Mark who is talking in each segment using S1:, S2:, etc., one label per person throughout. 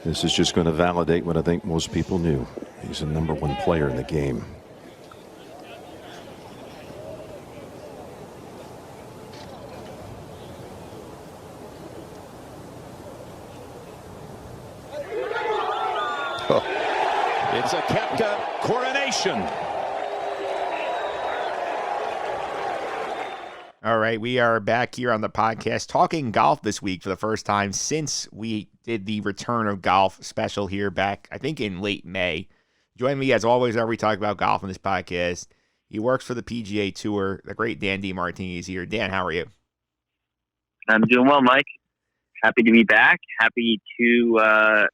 S1: This is just going to validate what I think most people knew. He's the number one player in the game.
S2: It's a Koepka coronation.
S3: All right, we are back here on the podcast talking golf this week for the first time since we did the return of golf special here back, I think, in late May. Join me, as always, whenever we talk about golf on this podcast. He works for the PGA Tour. The great Dan DeMartini is here. Dan, how are you?
S4: I'm doing well, Mike. Happy to be back. Happy to,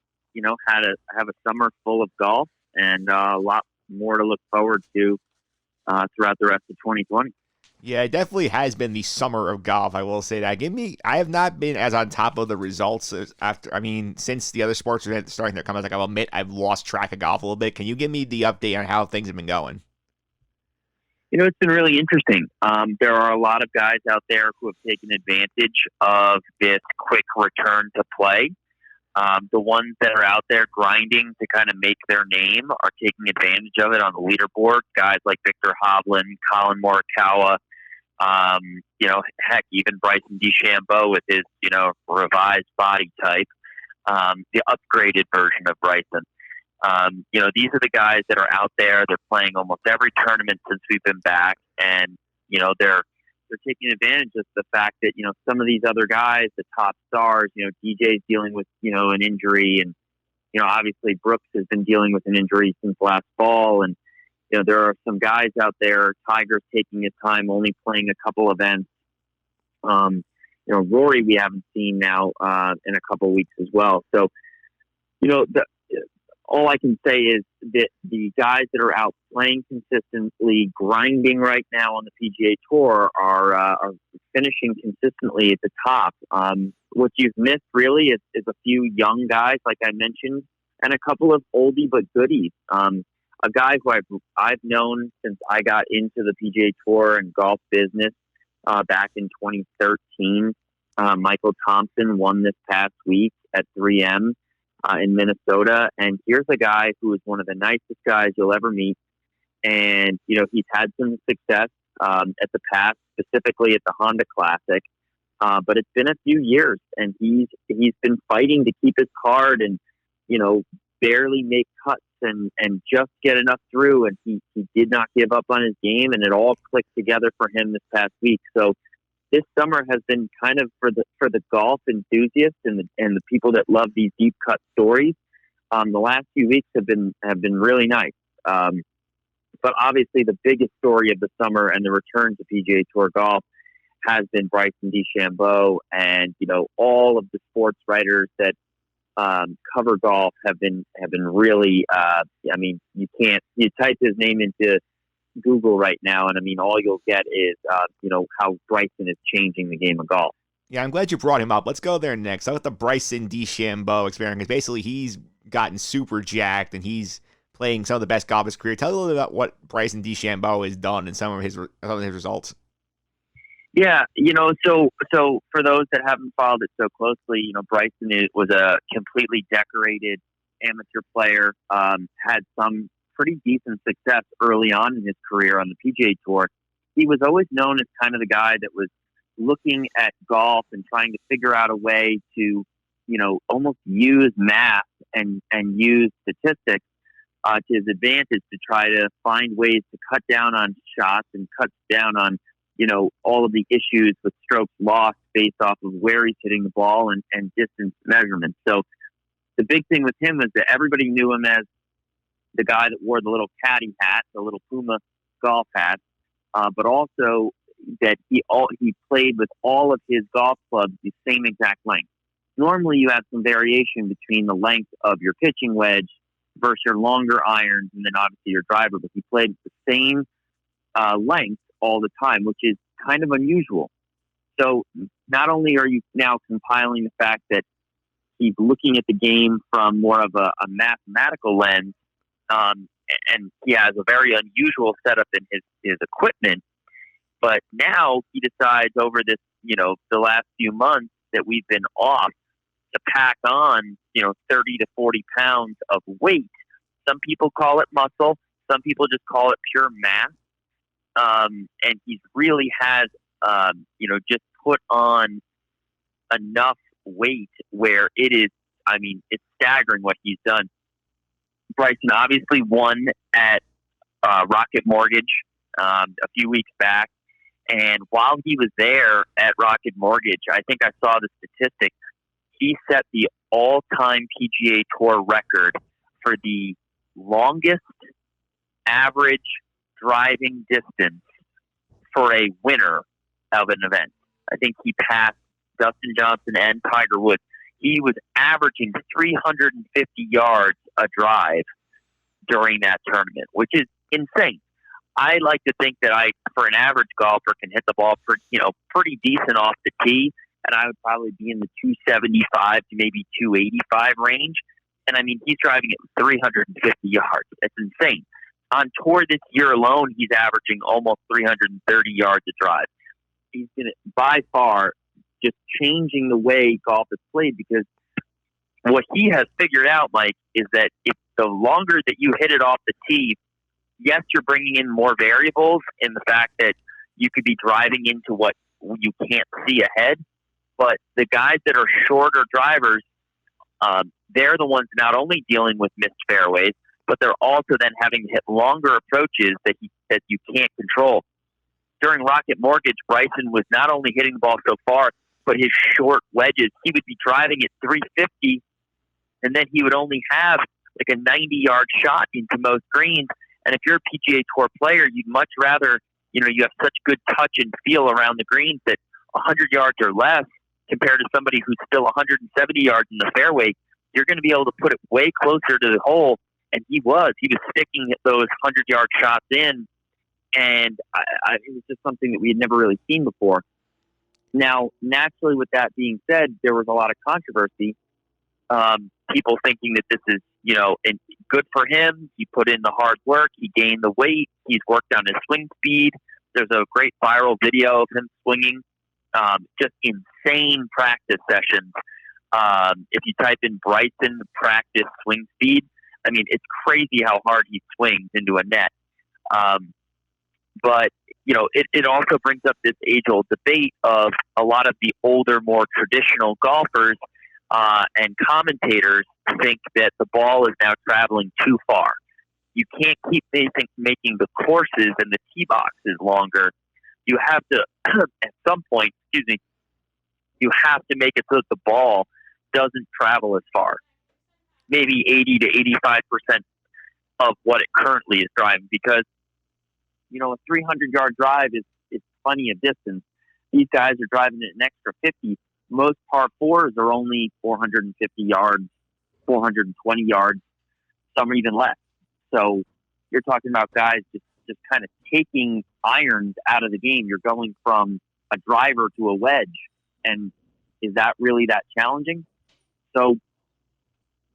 S4: have a summer full of golf and a lot more to look forward to throughout the rest of 2020.
S3: Yeah, it definitely has been the summer of golf. I will say that. I have not been as on top of the results since the other sports are starting to come out. I'll admit I've lost track of golf a little bit. Can you give me the update on how things have been going?
S4: It's been really interesting. There are a lot of guys out there who have taken advantage of this quick return to play. The ones that are out there grinding to kind of make their name are taking advantage of it on the leaderboard. Guys like Victor Hovland, Colin Morikawa, even Bryson DeChambeau with his, revised body type, the upgraded version of Bryson. These are the guys that are out there. They're playing almost every tournament since we've been back, and they're taking advantage of the fact that some of these other guys, the top stars, DJ's dealing with an injury, and obviously Brooks has been dealing with an injury since last fall, and there are some guys out there. Tiger's taking his time, only playing a couple events. Rory we haven't seen now in a couple weeks as well. So all I can say is that the guys that are out playing consistently, grinding right now on the PGA Tour are finishing consistently at the top. What you've missed really is a few young guys, like I mentioned, and a couple of oldie but goodies. A guy who I've known since I got into the PGA Tour and golf business back in 2013. Michael Thompson won this past week at 3M. In Minnesota, and here's a guy who is one of the nicest guys you'll ever meet, and he's had some success at the past, specifically at the Honda Classic, but it's been a few years, and he's been fighting to keep his card and barely make cuts and just get enough through, and he did not give up on his game, and it all clicked together for him this past week. So this summer has been kind of for the golf enthusiasts and the people that love these deep cut stories. The last few weeks have been really nice. But obviously the biggest story of the summer and the return to PGA Tour golf has been Bryson DeChambeau, and all of the sports writers that cover golf have been really. You type his name into Google right now, and all you'll get is how Bryson is changing the game of golf.
S3: Yeah, I'm glad you brought him up. Let's go there next. How about the Bryson DeChambeau experience? Basically, he's gotten super jacked, and he's playing some of the best golf of his career. Tell a little bit about what Bryson DeChambeau has done and some of his results.
S4: Yeah, so for those that haven't followed it so closely, Bryson was a completely decorated amateur player, had some pretty decent success early on in his career on the PGA Tour. He was always known as kind of the guy that was looking at golf and trying to figure out a way to, almost use math and use statistics to his advantage to try to find ways to cut down on shots and cut down on, all of the issues with strokes lost based off of where he's hitting the ball and distance measurements. So the big thing with him is that everybody knew him as the guy that wore the little caddy hat, the little Puma golf hat, but also that he played with all of his golf clubs the same exact length. Normally you have some variation between the length of your pitching wedge versus your longer irons and then obviously your driver, but he played with the same length all the time, which is kind of unusual. So not only are you now compiling the fact that he's looking at the game from more of a mathematical lens, and he has a very unusual setup in his equipment. But now he decides over this, the last few months that we've been off, to pack on, 30 to 40 pounds of weight. Some people call it muscle. Some people just call it pure mass. And he really has, just put on enough weight where it is, it's staggering what he's done. Bryson obviously won at Rocket Mortgage a few weeks back. And while he was there at Rocket Mortgage, I think I saw the statistic, he set the all-time PGA Tour record for the longest average driving distance for a winner of an event. I think he passed Dustin Johnson and Tiger Woods. He was averaging 350 yards a drive during that tournament, which is insane. I like to think that for an average golfer, can hit the ball pretty decent off the tee, and I would probably be in the 275 to maybe 285 range. And he's driving at 350 yards. It's insane. On tour this year alone, he's averaging almost 330 yards a drive. He's going to, by far, just changing the way golf is played, because what he has figured out, Mike, is that if the longer that you hit it off the tee, yes, you're bringing in more variables in the fact that you could be driving into what you can't see ahead. But the guys that are shorter drivers, they're the ones not only dealing with missed fairways, but they're also then having to hit longer approaches that you can't control. During Rocket Mortgage, Bryson was not only hitting the ball so far, but his short wedges, he would be driving at 350, and then he would only have like a 90-yard shot into most greens. And if you're a PGA Tour player, you'd much rather, you have such good touch and feel around the greens that 100 yards or less compared to somebody who's still 170 yards in the fairway, you're going to be able to put it way closer to the hole. And he was sticking those 100-yard shots in. And it was just something that we had never really seen before. Now, naturally, with that being said, there was a lot of controversy. People thinking that this is, good for him. He put in the hard work. He gained the weight. He's worked on his swing speed. There's a great viral video of him swinging. Just insane practice sessions. If you type in Bryson practice swing speed, it's crazy how hard he swings into a net. But, it also brings up this age-old debate of a lot of the older, more traditional golfers and commentators think that the ball is now traveling too far. You can't keep making the courses and the tee boxes longer. You have to, at some point, you have to make it so that the ball doesn't travel as far. Maybe 80 to 85% of what it currently is driving, because a 300-yard drive is plenty of distance. These guys are driving it an extra 50. Most par fours are only 450 yards, 420 yards, some are even less. So you're talking about guys just kind of taking irons out of the game. You're going from a driver to a wedge. And is that really that challenging? So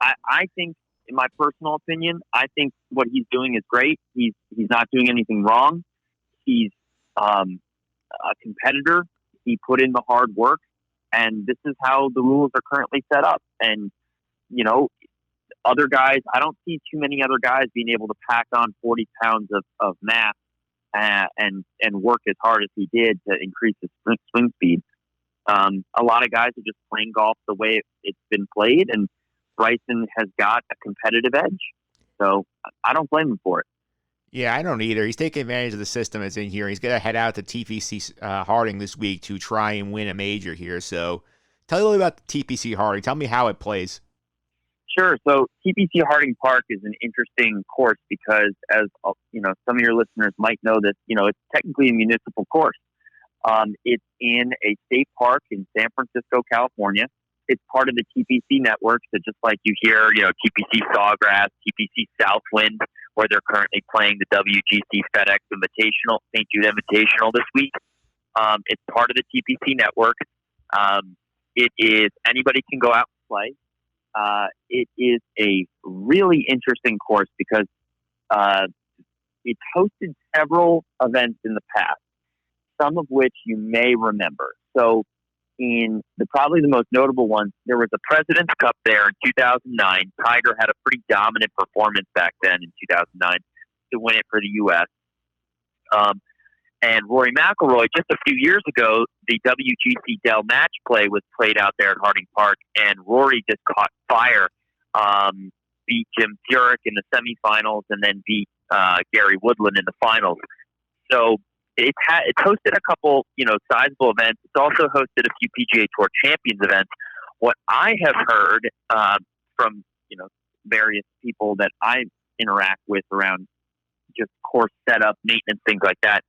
S4: I think, in my personal opinion, I think what he's doing is great. He's not doing anything wrong. He's a competitor. He put in the hard work, and this is how the rules are currently set up. And, other guys, I don't see too many other guys being able to pack on 40 pounds of mass and work as hard as he did to increase his swing speed. A lot of guys are just playing golf the way it's been played, and Bryson has got a competitive edge. So I don't blame him for it.
S3: Yeah, I don't either. He's taking advantage of the system that's in here. He's going to head out to TPC Harding this week to try and win a major here. So tell me a little about the TPC Harding. Tell me how it plays.
S4: Sure. So TPC Harding Park is an interesting course because, as some of your listeners might know this, it's technically a municipal course. It's in a state park in San Francisco, California. It's part of the TPC network. So just like you hear, TPC Sawgrass, TPC Southwind, where they're currently playing the WGC FedEx Invitational, St. Jude Invitational this week. It's part of the TPC network. It is, anybody can go out and play. It is a really interesting course because it's hosted several events in the past, some of which you may remember. So probably the most notable one, there was a President's Cup there in 2009. Tiger had a pretty dominant performance back then in 2009 to win it for the U.S. And Rory McIlroy, just a few years ago, the WGC Dell match play was played out there at Harding Park, and Rory just caught fire, beat Jim Furyk in the semifinals, and then beat Gary Woodland in the finals. So it's hosted a couple, sizable events. It's also hosted a few PGA Tour Champions events. What I have heard from, various people that I interact with around just course setup, maintenance, things like that,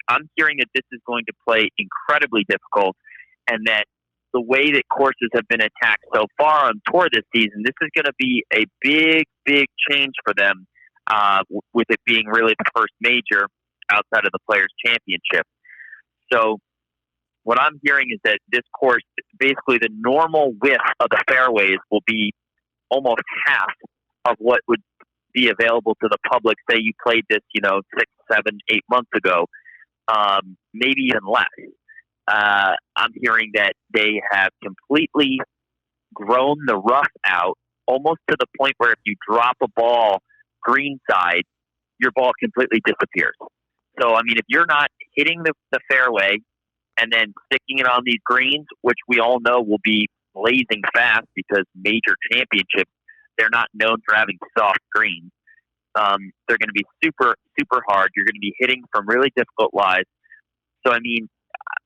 S4: I'm hearing that this is going to play incredibly difficult, and that the way that courses have been attacked so far on tour this season, this is going to be a big, big change for them, with it being really the first major outside of the Players' Championship. So what I'm hearing is that this course, basically the normal width of the fairways will be almost half of what would be available to the public. Say you played this, 6, 7, 8 months ago, maybe even less. I'm hearing that they have completely grown the rough out, almost to the point where if you drop a ball greenside, your ball completely disappears. So, if you're not hitting the fairway and then sticking it on these greens, which we all know will be blazing fast because major championships, they're not known for having soft greens. They're going to be super, super hard. You're going to be hitting from really difficult lies. So,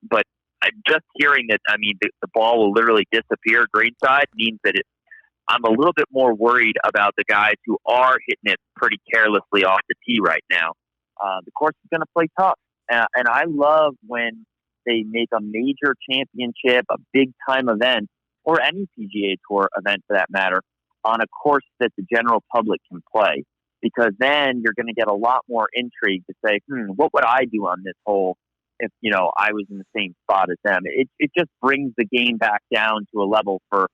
S4: but I'm just hearing that, the ball will literally disappear greenside means that I'm a little bit more worried about the guys who are hitting it pretty carelessly off the tee right now. The course is going to play tough. And I love when they make a major championship, a big-time event, or any PGA Tour event for that matter, on a course that the general public can play. Because then you're going to get a lot more intrigue to say, what would I do on this hole if, I was in the same spot as them? It just brings the game back down to a level for,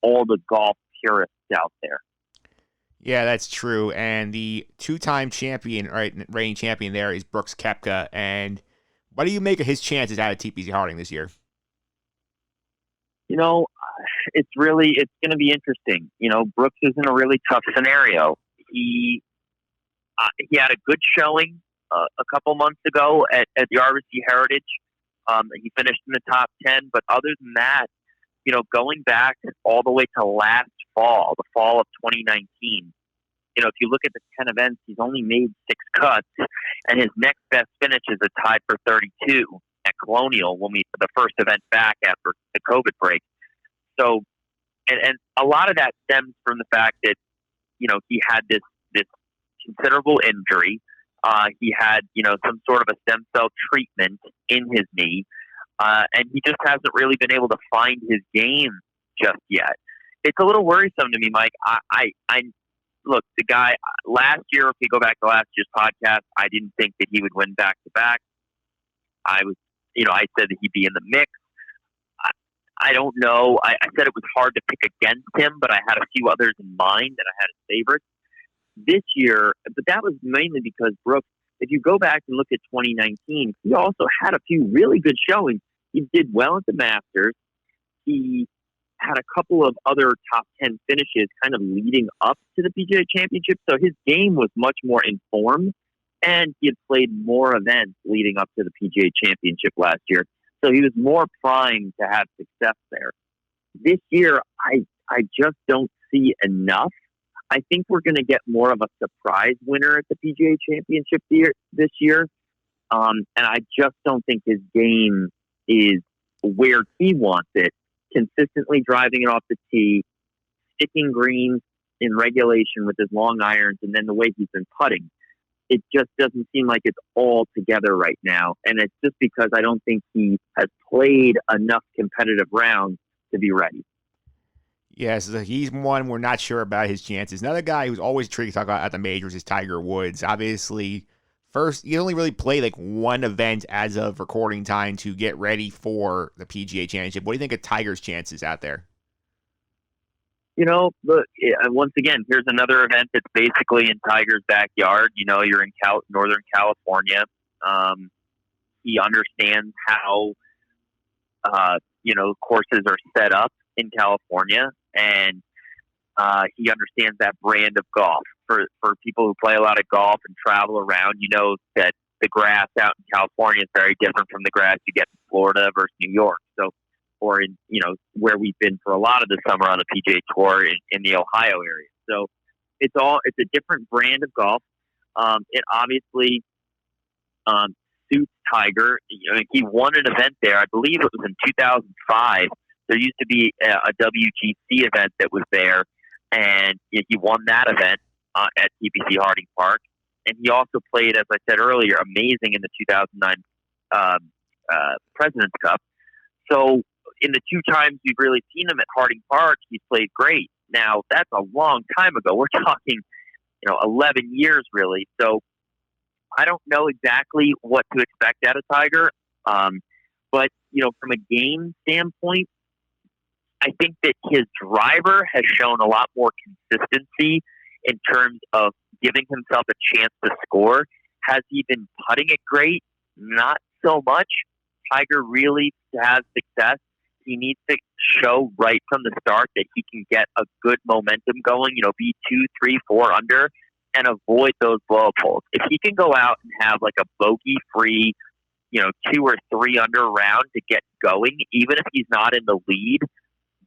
S4: all the golf purists out there.
S3: Yeah, that's true. And the two-time champion, reigning champion there is Brooks Koepka. And what do you make of his chances out of TPC Harding this year?
S4: It's going to be interesting. Brooks is in a really tough scenario. He had a good showing a couple months ago at the RBC Heritage. He finished in the top 10, but other than that, going back all the way to last fall, the fall of 2019, if you look at the 10 events, he's only made 6 cuts, and his next best finish is a tie for 32 at Colonial the first event back after the COVID break. So, and a lot of that stems from the fact that, he had this considerable injury. He had, some sort of a stem cell treatment in his knee. And he just hasn't really been able to find his game just yet. It's a little worrisome to me, Mike. I look, the guy last year, if you go back to last year's podcast, I didn't think that he would win back to back. I said that he'd be in the mix. I don't know. I said it was hard to pick against him, but I had a few others in mind that I had as favorites this year. But that was mainly because Brooks, if you go back and look at 2019, he also had a few really good showings. He did well at the Masters. He had a couple of other top 10 finishes kind of leading up to the PGA Championship. So his game was much more informed, and he had played more events leading up to the PGA Championship last year. So he was more primed to have success there. This year, I just don't see enough. I think we're going to get more of a surprise winner at the PGA Championship this year. And I just don't think his game is where he wants it. Consistently driving it off the tee, sticking greens in regulation with his long irons, and then the way he's been putting. It just doesn't seem like it's all together right now. And it's just because I don't think he has played enough competitive rounds to be ready.
S3: Yes, he's one we're not sure about his chances. Another guy who's always tricky to talk about at the majors is Tiger Woods. Obviously, first, he only really played like one event as of recording time to get ready for the PGA Championship. What do you think of Tiger's chances out there?
S4: Once again, here's another event that's basically in Tiger's backyard. You're in Northern California. He understands how courses are set up in California, and he understands that brand of golf. For people who play a lot of golf and travel around, you know that the grass out in California is very different from the grass you get in Florida versus New York. So, or in, where we've been for a lot of the summer on the PGA Tour in the Ohio area. So it's a different brand of golf. It obviously suits Tiger. He won an event there. I believe it was in 2005. There used to be a WGC event that was there, and he won that event at TPC Harding Park. And he also played, as I said earlier, amazing in the 2009 President's Cup. So in the two times we've really seen him at Harding Park, he's played great. Now, that's a long time ago. We're talking, 11 years really. So I don't know exactly what to expect out of Tiger. But, from a game standpoint, I think that his driver has shown a lot more consistency in terms of giving himself a chance to score. Has he been putting it great? Not so much. Tiger really has success. He needs to show right from the start that he can get a good momentum going, be 2, 3, 4 under and avoid those blow poles. If he can go out and have like a bogey-free, 2 or 3 under round to get going, even if he's not in the lead,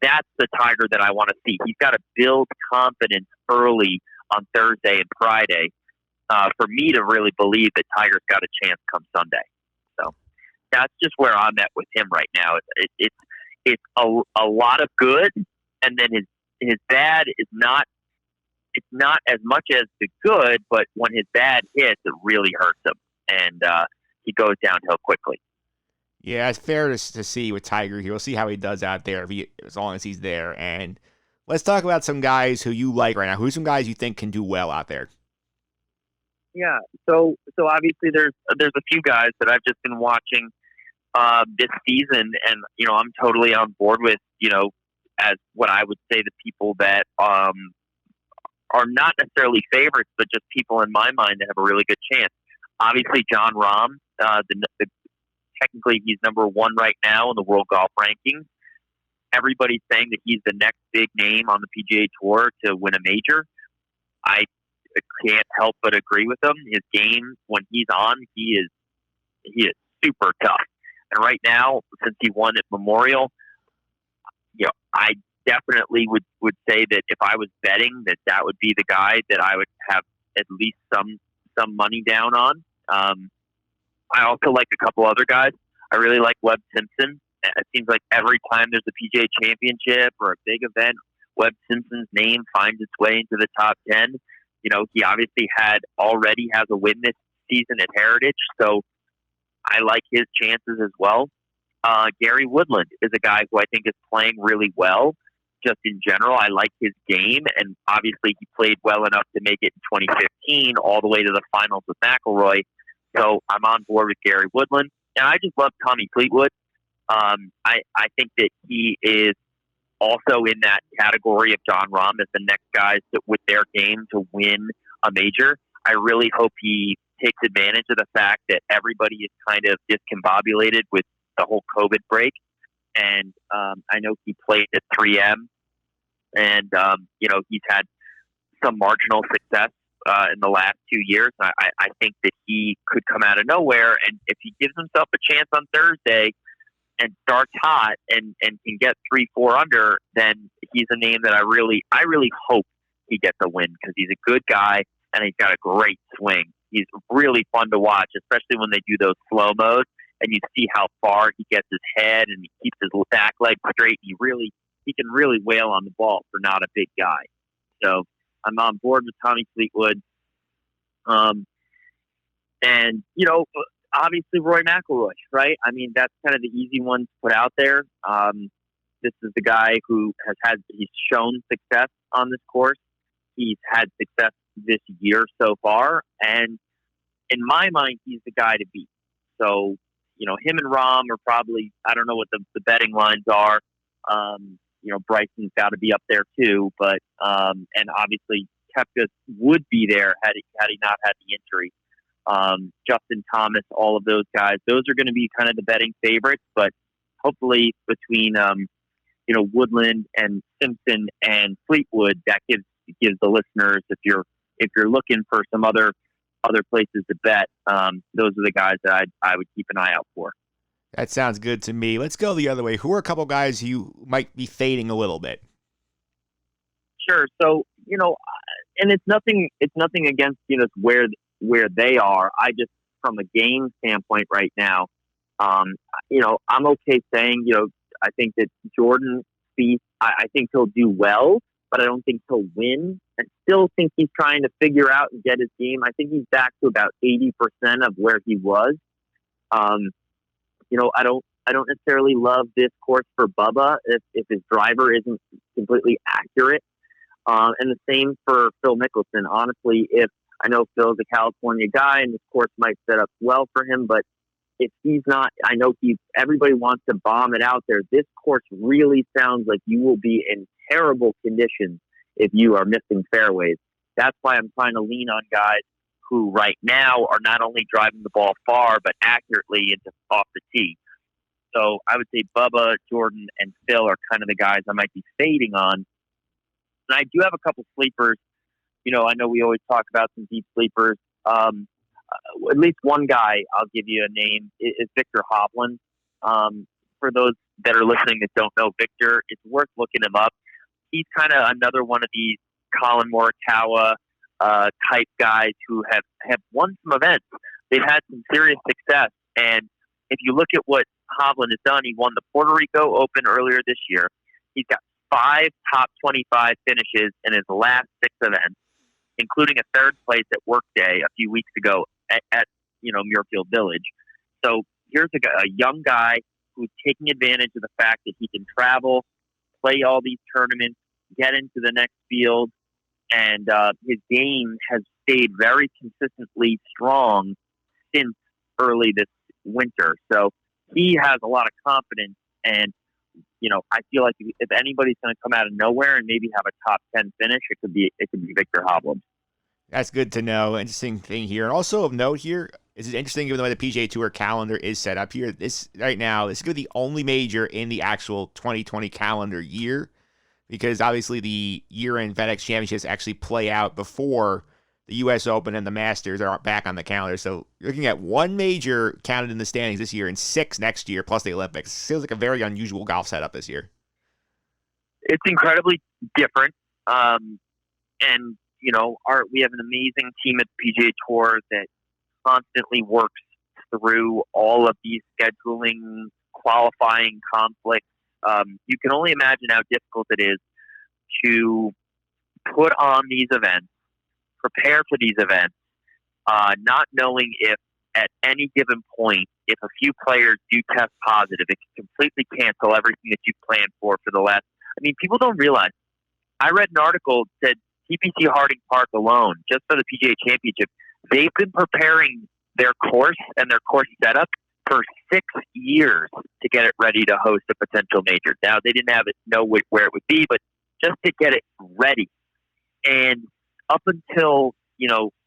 S4: that's the Tiger that I want to see. He's got to build confidence early on Thursday and Friday for me to really believe that Tiger's got a chance come Sunday. So that's just where I'm at with him right now. It's a lot of good, and then his bad is not. It's not as much as the good, but when his bad hits, it really hurts him, and he goes downhill quickly.
S3: Yeah, it's fair to see with Tiger here. We'll see how he does out there as long as he's there. And let's talk about some guys who you like right now. Who's some guys you think can do well out there?
S4: Yeah, so obviously there's a few guys that I've just been watching this season, and I'm totally on board with as what I would say the people that are not necessarily favorites, but just people in my mind that have a really good chance. Obviously, Jon Rahm, technically he's number 1 right now in the world golf rankings. Everybody's saying that he's the next big name on the PGA Tour to win a major. I can't help but agree with him. His game, when he's on, he is super tough. And right now, since he won at Memorial, I definitely would say that if I was betting, that would be the guy that I would have at least some money down on. I also like a couple other guys. I really like Webb Simpson. It seems like every time there's a PGA Championship or a big event, Webb Simpson's name finds its way into the top 10. He obviously already has a win this season at Heritage, so I like his chances as well. Gary Woodland is a guy who I think is playing really well. Just in general, I like his game, and obviously he played well enough to make it in 2015 all the way to the finals with McIlroy. So I'm on board with Gary Woodland. And I just love Tommy Fleetwood. I think that he is also in that category of Jon Rahm as the next guys with their game to win a major. I really hope he takes advantage of the fact that everybody is kind of discombobulated with the whole COVID break. And I know he played at 3M, and he's had some marginal success in the last 2 years. I think that he could come out of nowhere, and if he gives himself a chance on Thursday and starts hot and can get 3-4 under, then he's a name that I really hope he gets a win, because he's a good guy and he's got a great swing. He's really fun to watch, especially when they do those slow modes and you see how far he gets his head and he keeps his back leg straight. He can really wail on the ball for not a big guy. So I'm on board with Tommy Fleetwood. And, obviously Rory McIlroy, right? I mean, that's kind of the easy one to put out there. This is the guy who he's shown success on this course. He's had success this year so far. And in my mind, he's the guy to beat. So, him and Rahm are probably, I don't know what the betting lines are. Bryson's got to be up there too, but, and obviously Koepka would be there had he not had the injury. Justin Thomas, all of those guys, those are going to be kind of the betting favorites, but hopefully between Woodland and Simpson and Fleetwood, that gives the listeners, if you're looking for some other places to bet, those are the guys that I would keep an eye out for.
S3: That sounds good to me. Let's go the other way. Who are a couple guys you might be fading a little bit?
S4: Sure. So, and it's nothing against, where they are. I just, from a game standpoint right now, I'm okay saying, I think that Jordan Spieth, I think he'll do well, but I don't think he'll win. I still think he's trying to figure out and get his game. I think he's back to about 80% of where he was. I don't necessarily love this course for Bubba if his driver isn't completely accurate. And the same for Phil Mickelson. Honestly, if I know Phil's a California guy and this course might set up well for him, but if he's not, I know everybody wants to bomb it out there. This course really sounds like you will be in terrible conditions if you are missing fairways. That's why I'm trying to lean on guys who right now are not only driving the ball far, but accurately into off the tee. So I would say Bubba, Jordan, and Phil are kind of the guys I might be fading on. And I do have a couple sleepers. I know we always talk about some deep sleepers. At least one guy, I'll give you a name, is Victor Hovland. For those that are listening that don't know Victor, it's worth looking him up. He's kind of another one of these Colin Morikawa type guys who have won some events. They've had some serious success. And if you look at what Hovland has done, he won the Puerto Rico Open earlier this year. He's got 5 top 25 finishes in his last 6 events, including a 3rd place at Workday a few weeks ago at Muirfield Village. So here's a young guy who's taking advantage of the fact that he can travel, play all these tournaments, get into the next field, and his game has stayed very consistently strong since early this winter. So he has a lot of confidence, and I feel like if anybody's going to come out of nowhere and maybe have a top 10 finish, it could be Victor Hovland.
S3: That's good to know. Interesting thing here. And also of note here, this is interesting given the way the PGA Tour calendar is set up here. This right now, this is going to be the only major in the actual 2020 calendar year, because obviously the year-end FedEx Championships actually play out before the U.S. Open and the Masters are back on the calendar. So you're looking at 1 major counted in the standings this year and 6 next year, plus the Olympics. Feels like a very unusual golf setup this year.
S4: It's incredibly different. And we have an amazing team at the PGA Tour that constantly works through all of these scheduling, qualifying conflicts. You can only imagine how difficult it is to put on these events, prepare for these events, not knowing if at any given point, if a few players do test positive, it can completely cancel everything that you planned for the last. I mean, people don't realize. I read an article that said TPC Harding Park alone, just for the PGA Championship, they've been preparing their course and their course setup for 6 years to get it ready to host a potential major. Now, they didn't know where it would be, but just to get it ready. And up until,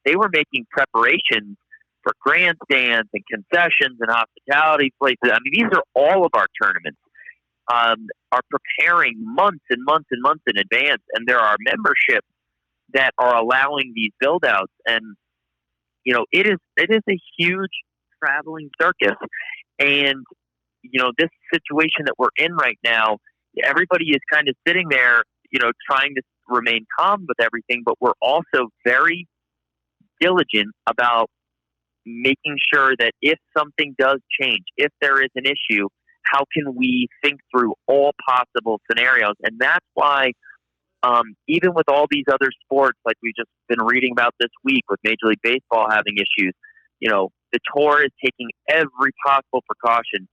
S4: they were making preparations for grandstands and concessions and hospitality places. I mean, these are all of our tournaments, are preparing months and months and months in advance. And there are memberships that are allowing these build outs. And, it is a huge traveling circus. And, this situation that we're in right now, everybody is kind of sitting there, trying to remain calm with everything, but we're also very diligent about making sure that if something does change, if there is an issue, how can we think through all possible scenarios? And that's why, even with all these other sports, like we've just been reading about this week with Major League Baseball having issues, the tour is taking every possible precaution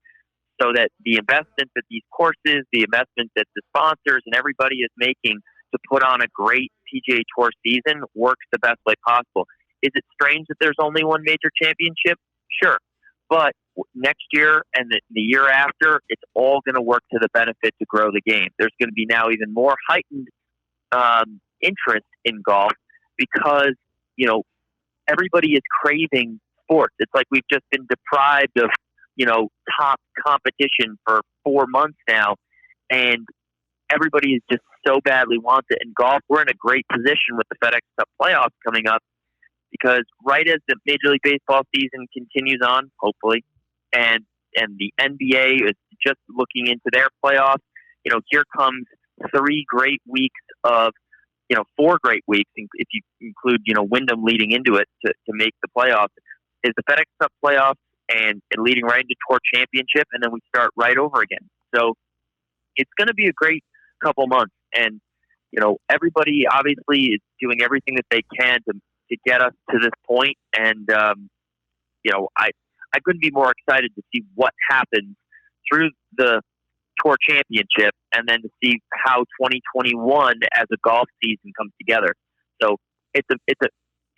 S4: so that the investment that these courses, the investment that the sponsors and everybody is making to put on a great PGA Tour season works the best way possible. Is it strange that there's only 1 major championship? Sure. But next year and the year after, it's all going to work to the benefit to grow the game. There's going to be now even more heightened interest in golf because, everybody is craving sports. It's like we've just been deprived of, top competition for 4 months now, and everybody is just so badly wants it. In golf, we're in a great position with the FedEx Cup playoffs coming up, because right as the Major League Baseball season continues on, hopefully, and the NBA is just looking into their playoffs, here comes 3 great weeks of, 4 great weeks, if you include, Wyndham leading into it to make the playoffs, is the FedEx Cup playoffs and leading right into Tour Championship, and then we start right over again. So it's going to be a great couple months, and everybody obviously is doing everything that they can to get us to this point, and I couldn't be more excited to see what happens through the Tour Championship, and then to see how 2021 as a golf season comes together. So it's an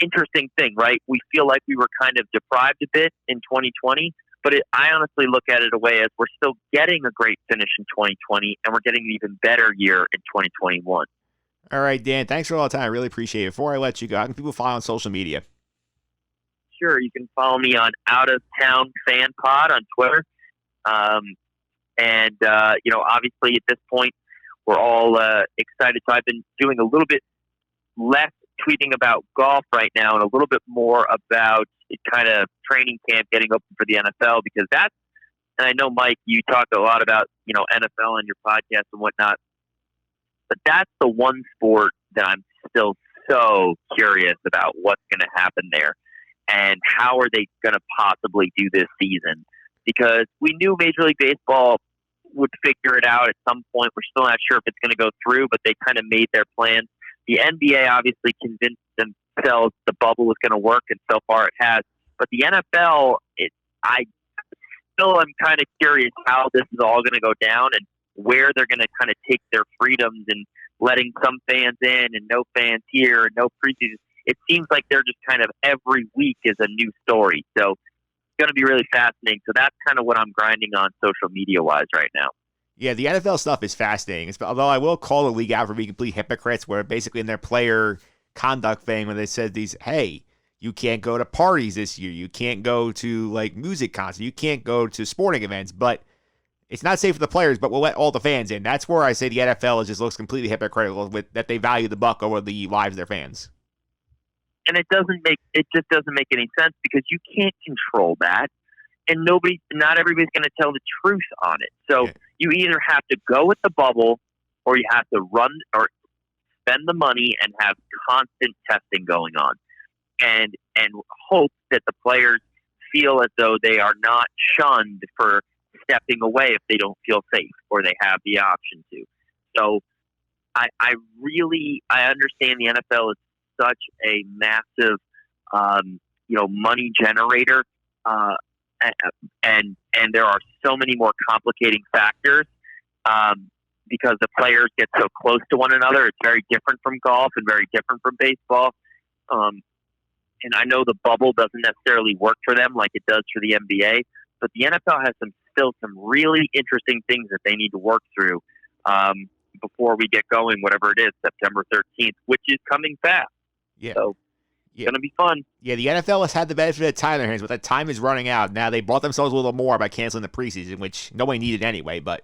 S4: interesting thing, right? We feel like we were kind of deprived a bit in 2020, but I honestly look at it a way as we're still getting a great finish in 2020, and we're getting an even better year in 2021.
S3: All right, Dan, thanks for all the time. I really appreciate it. Before I let you go, how can people follow on social media?
S4: Sure, you can follow me on Out of Town Fan Pod on Twitter. Obviously at this point, we're all excited. So I've been doing a little bit less tweeting about golf right now and a little bit more about kind of training camp getting open for the NFL, because and I know, Mike, you talk a lot about, NFL on your podcast and whatnot, but that's the one sport that I'm still so curious about what's going to happen there and how are they going to possibly do this season, because we knew Major League Baseball would figure it out at some point. We're still not sure if it's going to go through, but they kind of made their plan. The NBA obviously convinced themselves the bubble was going to work, and so far it has. But the NFL, I still am kind of curious how this is all going to go down and where they're going to kind of take their freedoms and letting some fans in and no fans here and no preseason. It seems like they're just kind of every week is a new story. So going to be really fascinating. So that's kind of what I'm grinding on social media wise right now.
S3: Yeah, the NFL stuff is fascinating. Although I will call the league out for being complete hypocrites, where basically in their player conduct thing, when they said hey, you can't go to parties this year, you can't go to like music concerts, you can't go to sporting events, but it's not safe for the players, but we'll let all the fans in. That's where I say the NFL just looks completely hypocritical with that they value the buck over the lives of their fans.
S4: And it just doesn't make any sense, because you can't control that, and not everybody's going to tell the truth on it. So you either have to go with the bubble, or you have to run or spend the money and have constant testing going on, and hope that the players feel as though they are not shunned for stepping away if they don't feel safe or they have the option to. So I understand the NFL is such a massive, money generator, and there are so many more complicating factors, because the players get so close to one another. It's very different from golf and very different from baseball. And I know the bubble doesn't necessarily work for them like it does for the NBA, but the NFL has still some really interesting things that they need to work through before we get going, whatever it is, September 13th, which is coming fast.
S3: Yeah.
S4: So it's going to be fun.
S3: Yeah, the NFL has had the benefit of time in their hands, but that time is running out. Now they bought themselves a little more by canceling the preseason, which nobody needed anyway, but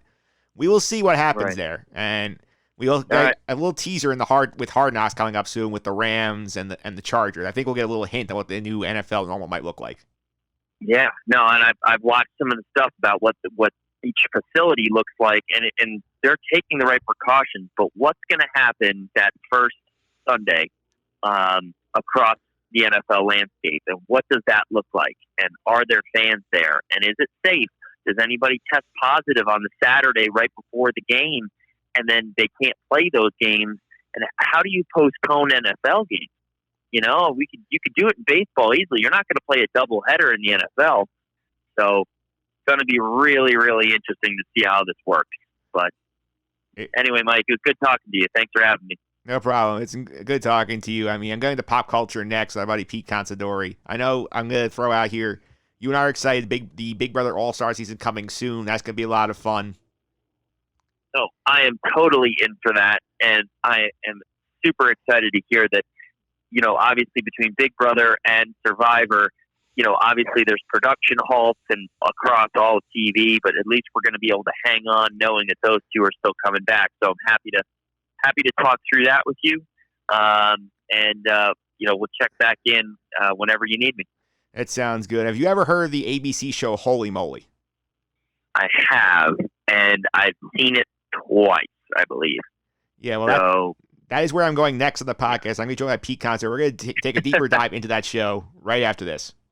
S3: we will see what happens there. And we'll get a little teaser with Hard Knocks coming up soon with the Rams and the Chargers. I think we'll get a little hint on what the new NFL normal might look like.
S4: Yeah, no, and I've watched some of the stuff about what each facility looks like, and they're taking the right precautions. But what's going to happen that first Sunday across the NFL landscape, and what does that look like? And are there fans there? And is it safe? Does anybody test positive on the Saturday right before the game, and then they can't play those games? And how do you postpone NFL games? You could do it in baseball easily. You're not going to play a doubleheader in the NFL. So it's going to be really, really interesting to see how this works. But anyway, Mike, it was good talking to you. Thanks for having me.
S3: No problem. It's good talking to you. I mean, I'm going to pop culture next with our buddy Pete Consadori. I know I'm going to throw out here, you and I are excited. The Big Brother All-Star season coming soon. That's going to be a lot of fun.
S4: Oh, I am totally in for that. And I am super excited to hear that, obviously between Big Brother and Survivor, obviously there's production halts and across all of TV, but at least we're going to be able to hang on knowing that those two are still coming back. So I'm happy to talk through that with you. We'll check back in whenever you need me.
S3: That sounds good. Have you ever heard of the ABC show Holy Moly?
S4: I have, and I've seen it twice, I believe.
S3: Yeah, well, that is where I'm going next on the podcast. I'm going to join that Pete concert. We're going to take a deeper dive into that show right after this.